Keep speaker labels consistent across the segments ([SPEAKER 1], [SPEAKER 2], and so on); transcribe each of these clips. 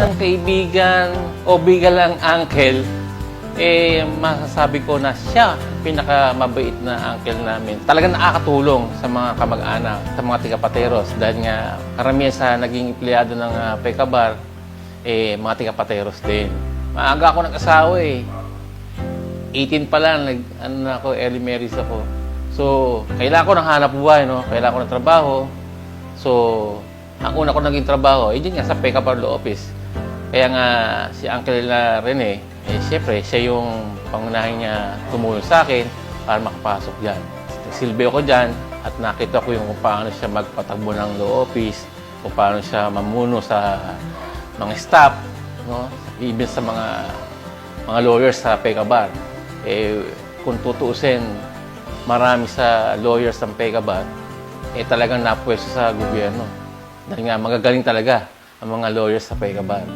[SPEAKER 1] bilang kaibigan o bilang uncle, masasabi ko na siya pinakamabait na uncle namin. Talagang nakakatulong sa mga kamag-anak, sa mga tiga-Pateros. Dahil nga karamihan sa naging empleyado ng Pecabar, mga tiga-Pateros din. Maaga ako nag-asawa 18 pa lang, early marriage ako. So, kailangan ko ng hanap buhay, no? Kailangan ko ng trabaho. So, ang una ko naging trabaho, din nga sa Pecabar Law Office. Kaya nga, si Uncle Rene, siyempre, siya yung pangunahin niya tumulong sa akin para makapasok dyan. Silbi ako dyan at nakita ko yung kung paano siya magpatakbo ng law office, kung paano siya mamuno sa mga staff, no? Even sa mga lawyers sa Pecabar. Kung tutuusin, marami sa lawyers ng Pecabar, talagang napwesto sa gobyerno. Dahil nga, magagaling talaga ang mga lawyers sa Pecabar.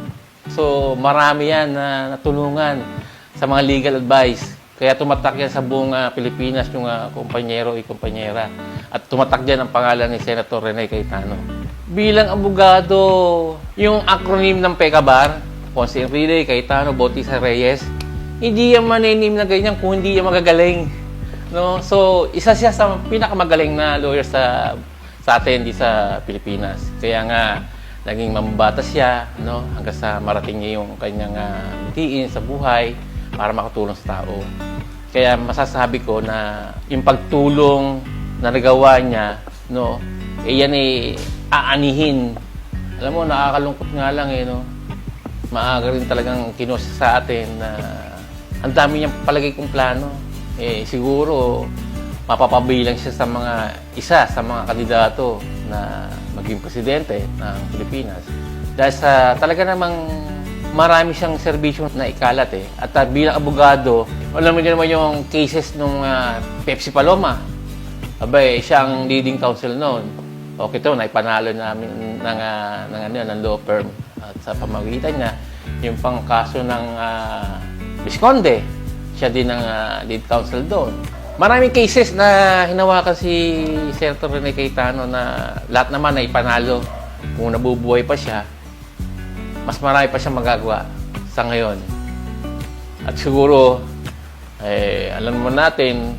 [SPEAKER 1] So, marami yan na natulungan sa mga legal advice. Kaya tumatak yan sa buong Pilipinas yung kumpanyero o kumpanyera. At tumatak dyan ang pangalan ni Senator Rene Cayetano. Bilang abogado, yung acronym ng Pecabar, Ponce Enrile, Cayetano, Bautista Reyes, hindi yan maninim na ganyan kung hindi yan magagaling. No? So, isa siya sa pinakamagaling na lawyer sa atin di sa Pilipinas. Kaya nga, naging mambatas siya, no? Hanggang sa marating niya yung kanyang bitiin sa buhay para makatulong sa tao. Kaya masasabi ko na yung pagtulong na nagawa niya, no? Yan aanihin. Alam mo, nakakalungkot nga lang no? Maaga rin talagang kinusa sa atin na ang dami niyang palagay kong plano. Siguro, mapapabilang siya sa isa sa mga kandidato na maging presidente ng Pilipinas. Dahil sa talaga namang marami siyang serbisyo na ikalat At bilang abogado, alam mo naman yung cases nung Pepsi Paloma. Abay, siya ang leading counsel noon. Okay to, naipanalo namin ng law firm. At sa pamagitan niya, yung pangkaso ng Visconde, siya din ang lead counsel doon. Maraming cases na hinawakan si Senator Rene Cayetano na lahat naman na ipanalo. Kung nabubuhay pa siya, mas marami pa siyang magagawa sa ngayon. At siguro, alam mo natin,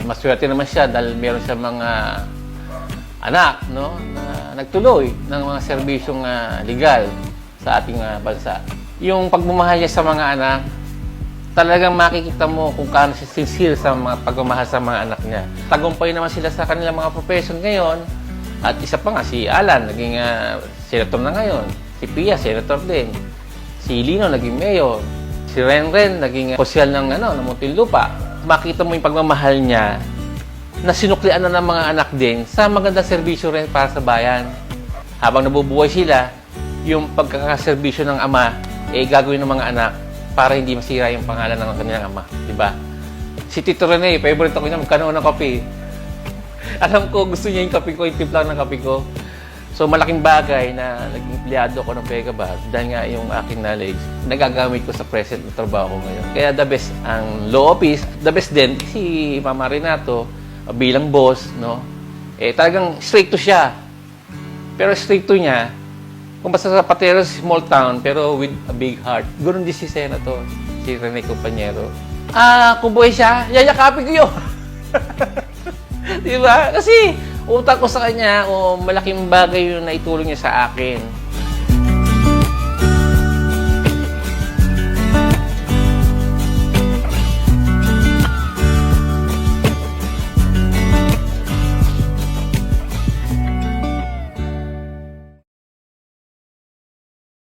[SPEAKER 1] maswerte naman siya dahil meron siya mga anak, no, na nagtuloy ng mga serbisyong legal sa ating bansa. Yung pagmamahal niya sa mga anak, talagang makikita mo kung kaano siya sincere sa mga pagmamahal sa mga anak niya. Tagumpay naman sila sa kanilang mga profession ngayon. At isa pa nga, si Alan, naging senator na ngayon. Si Pia, senator din. Si Lino, naging mayor. Si Renren, naging sosyal ng Muntinlupa. Makita mo yung pagmamahal niya na sinuklian na ng mga anak din sa magandang serbisyo rin para sa bayan. Habang nabubuhay sila, yung pagkakaserbisyo ng ama, gagawin ng mga anak para hindi masira yung pangalan ng kanilang ama. Diba? Si Tito Rene, favorite ako niya, magkano ng kape. Alam ko, gusto niya yung kape ko, yung timpla ng kape ko. So, malaking bagay na naging empleyado ako ng Pecabar dahil nga yung aking knowledge, nagagamit ko sa present na trabaho ko ngayon. Kaya the best ang law office, the best din si Mama Renato bilang boss, no? Talagang straight to siya. Pero straight to niya, kung basta sa Pateros, small town, pero with a big heart. Ganoon din si Senator, si Rene Compañero. Kung buhay siya, yayakapin ko yun. Diba? Kasi utak ko sa kanya, malaking bagay yung naitulong niya sa akin.